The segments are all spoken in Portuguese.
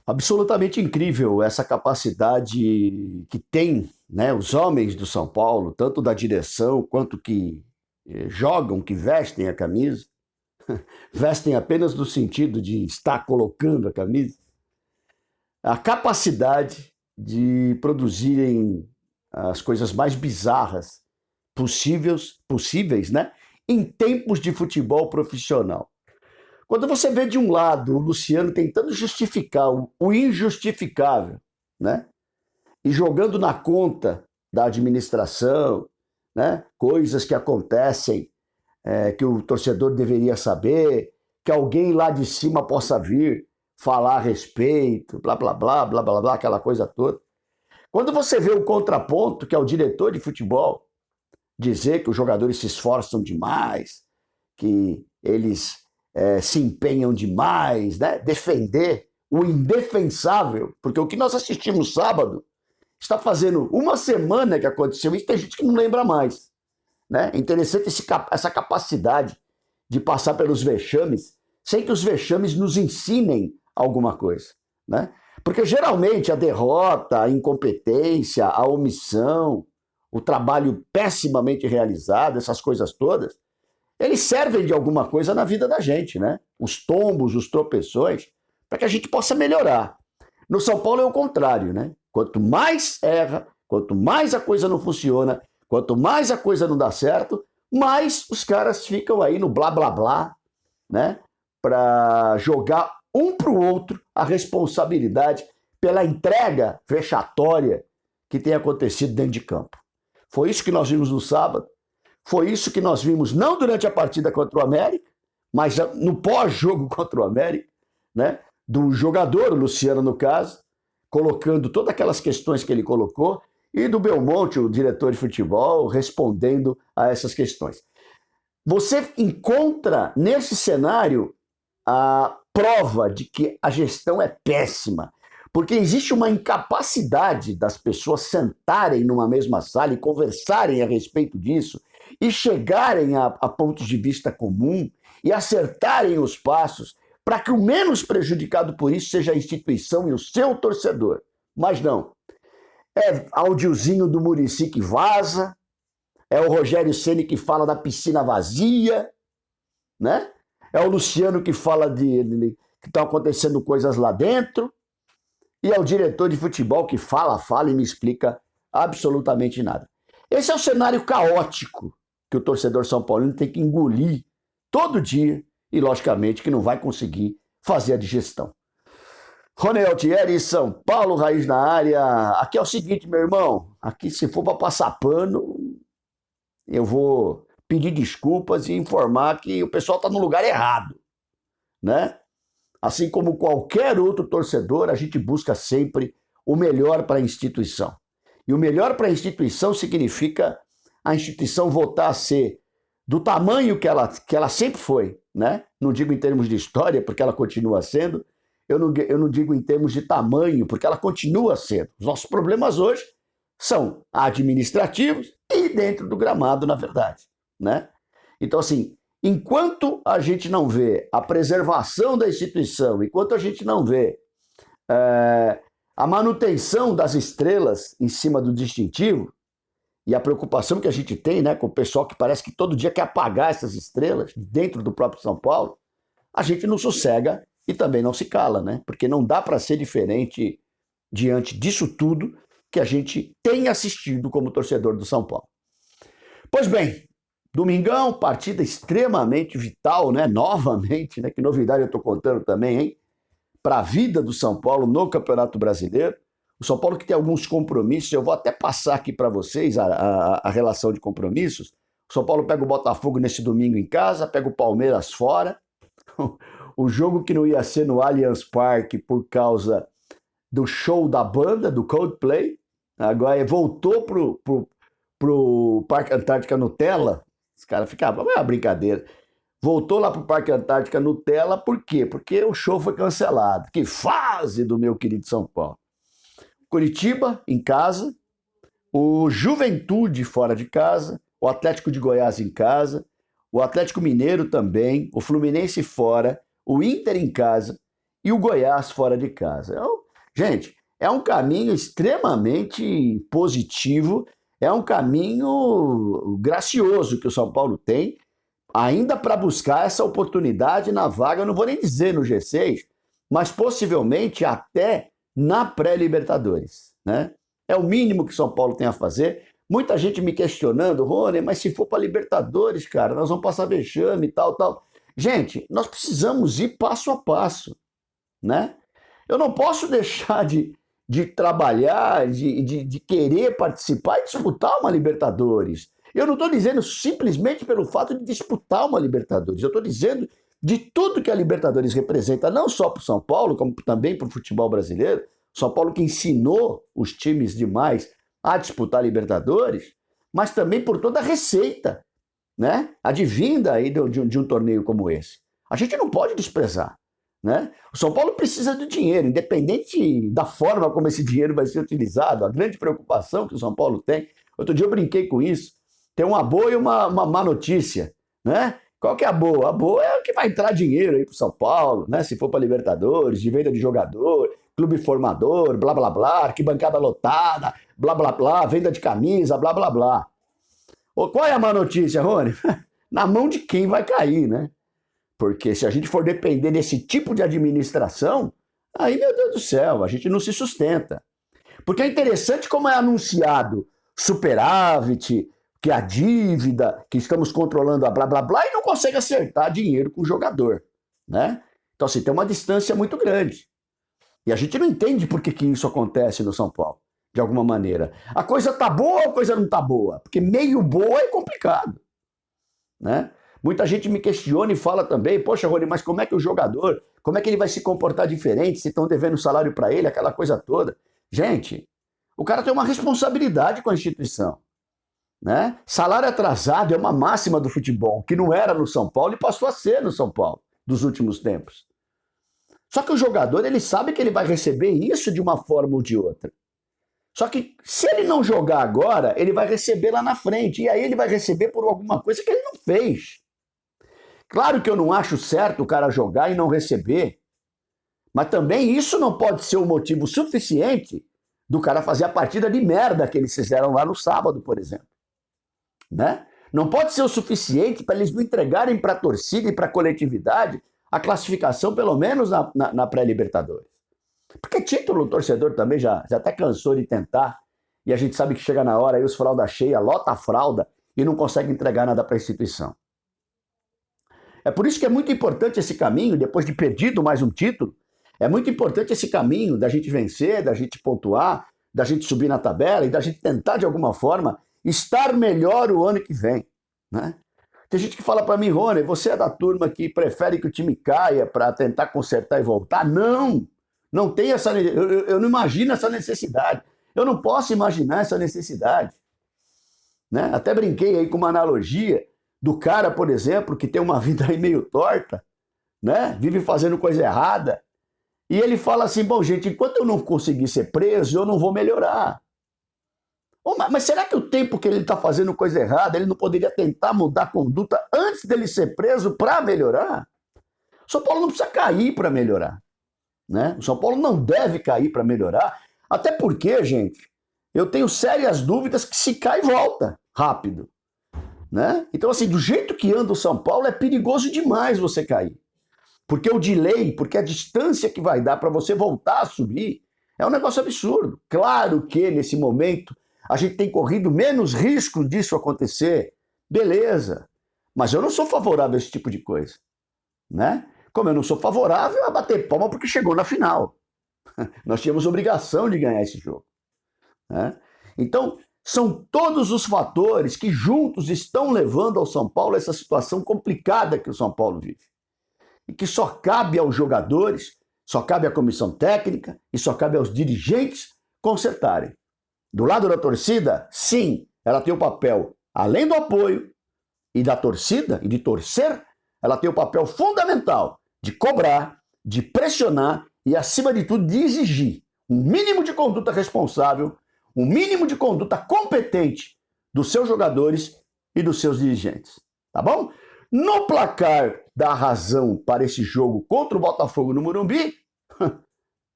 Absolutamente incrível essa capacidade que tem, né, os homens do São Paulo, tanto da direção quanto que jogam, que vestem a camisa, vestem apenas no sentido de estar colocando a camisa, a capacidade de produzirem as coisas mais bizarras possíveis, né, em tempos de futebol profissional. Quando você vê de um lado o Luciano tentando justificar o injustificável, né? E jogando na conta da administração, né? Coisas que acontecem que o torcedor deveria saber, que alguém lá de cima possa vir falar a respeito, blá, blá, blá, blá, blá, blá, aquela coisa toda. Quando você vê o contraponto, que é o diretor de futebol, dizer que os jogadores se esforçam demais, que eles se empenham demais, né? Defender o indefensável, porque o que nós assistimos sábado está fazendo uma semana que aconteceu isso, tem gente que não lembra mais. Né? É interessante essa capacidade de passar pelos vexames sem que os vexames nos ensinem alguma coisa. Né? Porque geralmente a derrota, a incompetência, a omissão, o trabalho pessimamente realizado, essas coisas todas, eles servem de alguma coisa na vida da gente, né? Os tombos, os tropeções, para que a gente possa melhorar. No São Paulo é o contrário, né? Quanto mais erra, quanto mais a coisa não funciona, quanto mais a coisa não dá certo, mais os caras ficam aí no blá blá blá, né? Para jogar um para o outro a responsabilidade pela entrega vexatória que tem acontecido dentro de campo. Foi isso que nós vimos no sábado. Foi isso que nós vimos não durante a partida contra o América, mas no pós-jogo contra o América, né? Do jogador, o Luciano no caso, colocando todas aquelas questões que ele colocou, e do Belmonte, o diretor de futebol, respondendo a essas questões. Você encontra nesse cenário a prova de que a gestão é péssima, porque existe uma incapacidade das pessoas sentarem numa mesma sala e conversarem a respeito disso e chegarem a pontos de vista comum e acertarem os passos para que o menos prejudicado por isso seja a instituição e o seu torcedor. Mas não. É áudiozinho do Muricy que vaza, é o Rogério Ceni que fala da piscina vazia, né? É o Luciano que fala que estão acontecendo coisas lá dentro, e é o diretor de futebol que fala e me explica absolutamente nada. Esse é o cenário caótico que o torcedor São Paulino tem que engolir todo dia e, logicamente, que não vai conseguir fazer a digestão. Rony Altieri, São Paulo, Raiz na área. Aqui é o seguinte, meu irmão, aqui se for para passar pano, eu vou pedir desculpas e informar que o pessoal está no lugar errado, né? Assim como qualquer outro torcedor, a gente busca sempre o melhor para a instituição. E o melhor para a instituição significa a instituição voltar a ser do tamanho que ela sempre foi, né? Não digo em termos de história, porque ela continua sendo, eu não digo em termos de tamanho, porque ela continua sendo. Os nossos problemas hoje são administrativos e dentro do gramado, na verdade, né? Então, assim, enquanto a gente não vê a preservação da instituição, enquanto a gente não vê a manutenção das estrelas em cima do distintivo, e a preocupação que a gente tem, né, com o pessoal que parece que todo dia quer apagar essas estrelas dentro do próprio São Paulo, a gente não sossega e também não se cala, né? Porque não dá para ser diferente diante disso tudo que a gente tem assistido como torcedor do São Paulo. Pois bem, domingão, partida extremamente vital, né? Novamente, né? Que novidade eu estou contando também, hein? Para a vida do São Paulo no Campeonato Brasileiro. O São Paulo que tem alguns compromissos, eu vou até passar aqui para vocês a relação de compromissos. O São Paulo pega o Botafogo nesse domingo em casa, pega o Palmeiras fora. O jogo que não ia ser no Allianz Parque por causa do show da banda, do Coldplay, agora voltou pro Parque Antártica Nutella. Os caras ficavam, é uma brincadeira. Voltou lá pro Parque Antártica Nutella, por quê? Porque o show foi cancelado. Que fase do meu querido São Paulo. Curitiba, em casa, o Juventude fora de casa, o Atlético de Goiás em casa, o Atlético Mineiro também, o Fluminense fora, o Inter em casa e o Goiás fora de casa. Gente, é um caminho extremamente positivo, é um caminho gracioso que o São Paulo tem, ainda para buscar essa oportunidade na vaga, eu não vou nem dizer no G6, mas possivelmente até na pré-Libertadores, né? É o mínimo que São Paulo tem a fazer. Muita gente me questionando, Rony, mas se for para Libertadores, cara, nós vamos passar vexame e tal, tal. Gente, nós precisamos ir passo a passo, né? Eu não posso deixar de trabalhar, de querer participar e disputar uma Libertadores. Eu não estou dizendo simplesmente pelo fato de disputar uma Libertadores. Eu estou dizendo de tudo que a Libertadores representa, não só para o São Paulo, como também para o futebol brasileiro. São Paulo que ensinou os times demais a disputar a Libertadores, mas também por toda a receita, né? Advinda aí de um torneio como esse. A gente não pode desprezar, né? O São Paulo precisa do dinheiro, independente da forma como esse dinheiro vai ser utilizado, a grande preocupação que o São Paulo tem. Outro dia eu brinquei com isso. Tem uma boa e uma má notícia, né? Qual que é a boa? A boa é que vai entrar dinheiro aí pro São Paulo, né? Se for para Libertadores, de venda de jogador, clube formador, blá blá blá, arquibancada lotada, blá blá blá, venda de camisa, blá blá blá. Qual é a má notícia, Rony? Na mão de quem vai cair, né? Porque se a gente for depender desse tipo de administração, aí, meu Deus do céu, a gente não se sustenta. Porque é interessante como é anunciado superávit, que a dívida, que estamos controlando a blá blá blá, e não consegue acertar dinheiro com o jogador, né? Então, assim, tem uma distância muito grande. E a gente não entende por que isso acontece no São Paulo, de alguma maneira. A coisa tá boa ou a coisa não tá boa? Porque meio boa é complicado, né? Muita gente me questiona e fala também, poxa, Rony, mas como é que o jogador, como é que ele vai se comportar diferente se estão devendo salário para ele, aquela coisa toda? Gente, o cara tem uma responsabilidade com a instituição, né? Salário atrasado é uma máxima do futebol, que não era no São Paulo e passou a ser no São Paulo dos últimos tempos. Só que o jogador, ele sabe que ele vai receber isso de uma forma ou de outra. Só que se ele não jogar agora, ele vai receber lá na frente. E aí ele vai receber por alguma coisa que ele não fez. Claro que eu não acho certo o cara jogar e não receber. Mas também isso não pode ser um motivo suficiente do cara fazer a partida de merda que eles fizeram lá no sábado, por exemplo. Né? Não pode ser o suficiente para eles não entregarem para a torcida e para a coletividade a classificação, pelo menos na pré-Libertadores. Porque título o torcedor também já até cansou de tentar, e a gente sabe que chega na hora aí os fralda cheia, lota a fralda e não consegue entregar nada para a instituição. É por isso que é muito importante esse caminho, depois de perdido mais um título, é muito importante esse caminho da gente vencer, da gente pontuar, da gente subir na tabela e da gente tentar de alguma forma estar melhor o ano que vem, né? Tem gente que fala para mim, Rony, você é da turma que prefere que o time caia para tentar consertar e voltar? Não! Não tem essa. Eu não imagino essa necessidade. Eu não posso imaginar essa necessidade. Né? Até brinquei aí com uma analogia do cara, por exemplo, que tem uma vida aí meio torta, né? Vive fazendo coisa errada. E ele fala assim: bom, gente, enquanto eu não conseguir ser preso, eu não vou melhorar. Mas será que o tempo que ele está fazendo coisa errada, ele não poderia tentar mudar a conduta antes dele ser preso para melhorar? O São Paulo não precisa cair para melhorar. Né? O São Paulo não deve cair para melhorar, até porque, gente, eu tenho sérias dúvidas que se cai, volta rápido. Né? Então, assim, do jeito que anda o São Paulo, é perigoso demais você cair. Porque o delay, porque a distância que vai dar para você voltar a subir é um negócio absurdo. Claro que, nesse momento, a gente tem corrido menos risco disso acontecer. Beleza. Mas eu não sou favorável a esse tipo de coisa. Né? Como eu não sou favorável a bater palma porque chegou na final. Nós tínhamos obrigação de ganhar esse jogo. Né? Então, são todos os fatores que juntos estão levando ao São Paulo essa situação complicada que o São Paulo vive. E que só cabe aos jogadores, só cabe à comissão técnica e só cabe aos dirigentes consertarem. Do lado da torcida, sim, ela tem o papel, além do apoio e da torcida e de torcer, ela tem o papel fundamental de cobrar, de pressionar e, acima de tudo, de exigir um mínimo de conduta responsável, um mínimo de conduta competente dos seus jogadores e dos seus dirigentes. Tá bom? No placar da razão para esse jogo contra o Botafogo no Morumbi,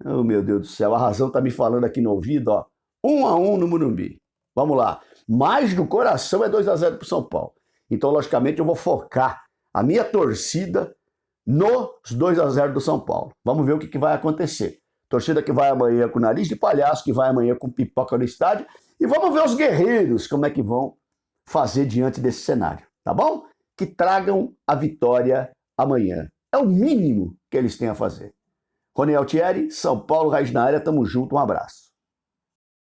Oh, meu Deus do céu, a razão tá me falando aqui no ouvido, ó. 1-1 no Morumbi. Vamos lá. Mas no coração é 2-0 pro São Paulo. Então, logicamente, eu vou focar a minha torcida nos 2-0 do São Paulo. Vamos ver o que vai acontecer. Torcida que vai amanhã com nariz de palhaço, que vai amanhã com pipoca no estádio. E vamos ver os guerreiros como é que vão fazer diante desse cenário, tá bom? Que tragam a vitória amanhã. É o mínimo que eles têm a fazer. Rony Altieri, São Paulo, Raiz na área, tamo junto, um abraço.